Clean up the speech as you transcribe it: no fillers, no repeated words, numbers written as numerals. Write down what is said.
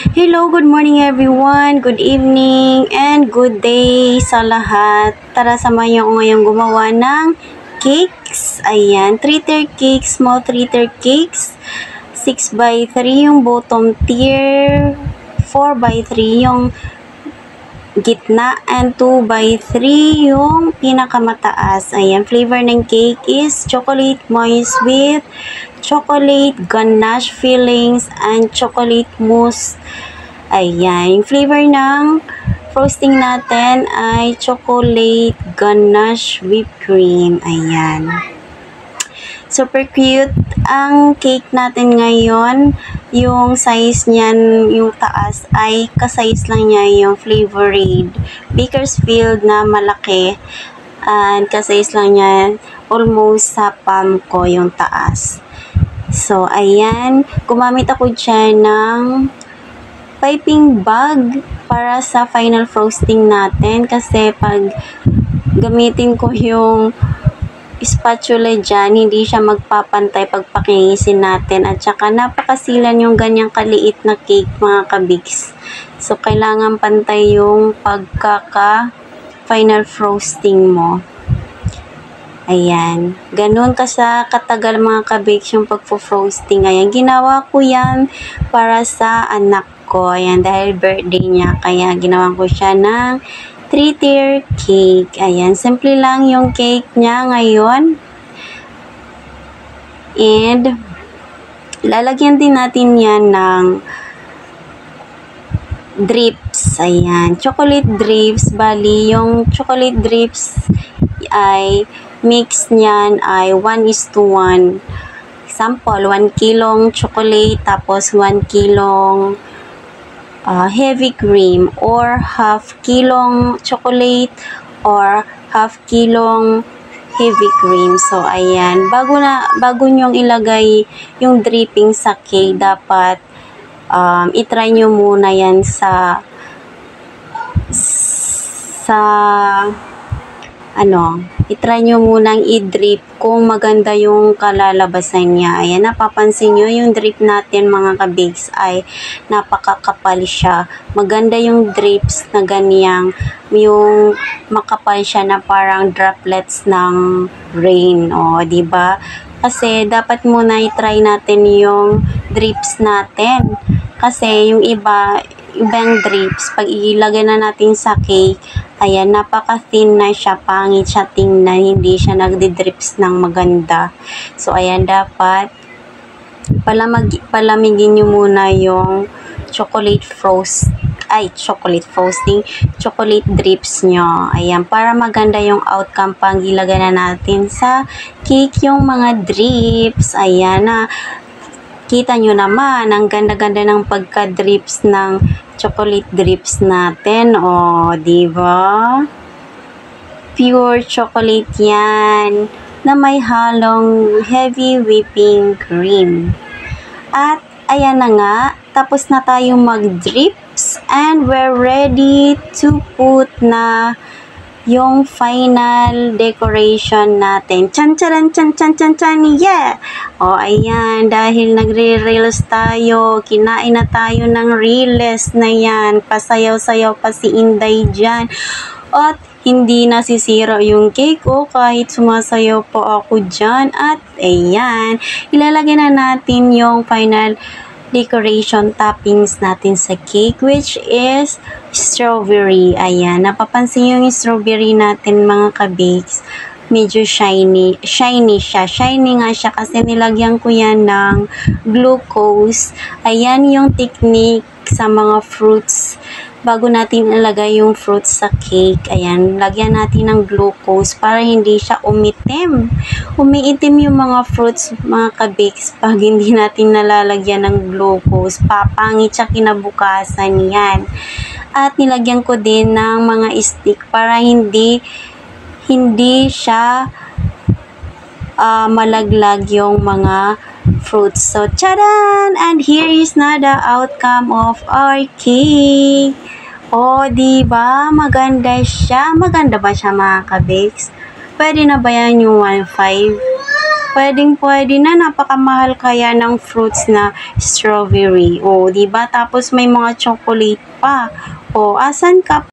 Hello, good morning everyone, good evening, and good day sa lahat. Tara, samahan niyo ako ngayong gumawa ng cakes. Ayan, 3-tier cakes, small 3-tier cakes. 6x3 yung bottom tier, 4x3 yung gitna, and 2x3 yung pinakamataas. Ayan, flavor ng cake is chocolate moist with chocolate ganache fillings and chocolate mousse. Ayan, yung flavor ng frosting natin ay chocolate ganache whipped cream. Ayan. Super cute ang cake natin ngayon. Yung size niyan, yung taas ay ka-size lang niya yung Flavor Aid Bakersfield na malaki. And ka-size lang niya, almost sa palm ko yung taas. So, ayan. Gumamit ako dyan ng piping bag para sa final frosting natin. Kasi pag gamitin ko yung spatula dyan, hindi siya magpapantay pag pakingisin natin. At saka napakasilan yung ganyang kaliit na cake, mga kabigs. So, kailangan pantay yung pagkaka-final frosting mo. Ayan. Ganun ka sa katagal, mga kabigs, yung pagpo-frosting. Ayan. Ginawa ko yan para sa anak ko. Ayan. Dahil birthday niya. Kaya ginawa ko siya ng 3-tier cake. Ayan, simple lang yung cake niya ngayon. And, lalagyan din natin yan ng drips. Ayan, chocolate drips. Bali, yung chocolate drips ay mix niyan ay 1:1. Example, 1 kilong chocolate, tapos 1 kilong heavy cream, or half kilong chocolate or half kilong heavy cream. So, ayan. Bago nyong ilagay yung dripping sa cake, dapat itry nyo muna yan itry nyo munang i-drip kung maganda yung kalalabasan niya. Ayan, napapansin nyo yung drip natin, mga kabigs, ay napakakapal siya. Maganda yung drips na ganyang, yung makapal siya na parang droplets ng rain. O, diba? Kasi dapat muna i-try natin yung drips natin. Kasi yung ibang drips, pag ilagay na natin sa cake, ayan, napaka-thin na siya, pangit siya tingnan, hindi siya nagdi-drips ng maganda. So, ayan, dapat palamigin nyo muna yung chocolate drips nyo. Ayan, para maganda yung outcome pang ilagay na natin sa cake yung mga drips. Ayan na. Kita nyo naman, ang ganda-ganda ng pagka-drips ng chocolate drips natin. O, diba? Pure chocolate yan na may halong heavy whipping cream. At, ayan na nga, tapos na tayong mag-drips and we're ready to put na yung final decoration natin. Chan-charan, chan-chan-chan-chan, yeah! O, ayan, dahil nagre-reels tayo, kinain na tayo ng reels na yan, pasayaw-sayaw pa si Inday dyan, at hindi nasisira yung cake ko kahit sumasayaw po ako dyan. At, ayan, ilalagay na natin yung final decoration toppings natin sa cake, which is strawberry. Ayan, napapansin yung strawberry natin, mga kabigs, medyo shiny siya. Shiny nga siya kasi nilagyan ko yan ng glucose. Ayan yung technique sa mga fruits. Bago natin ilagay yung fruits sa cake, ayan, lagyan natin ng glucose para hindi siya umitim. Umiitim yung mga fruits, mga kabigs, pag hindi natin nalalagyan ng glucose. Papangit siya kinabukasan yan. At nilagyan ko din ng mga stick para hindi siya malaglag yung mga fruits. So, charan! And here is na the outcome of our cake. O, diba? Maganda siya. Maganda ba siya, mga kabigs? Pwede na ba yan yung 1.5? pwedeng-pwede na, napakamahal kaya ng fruits na strawberry. O, di ba? Tapos may mga chocolate pa. O, asan ka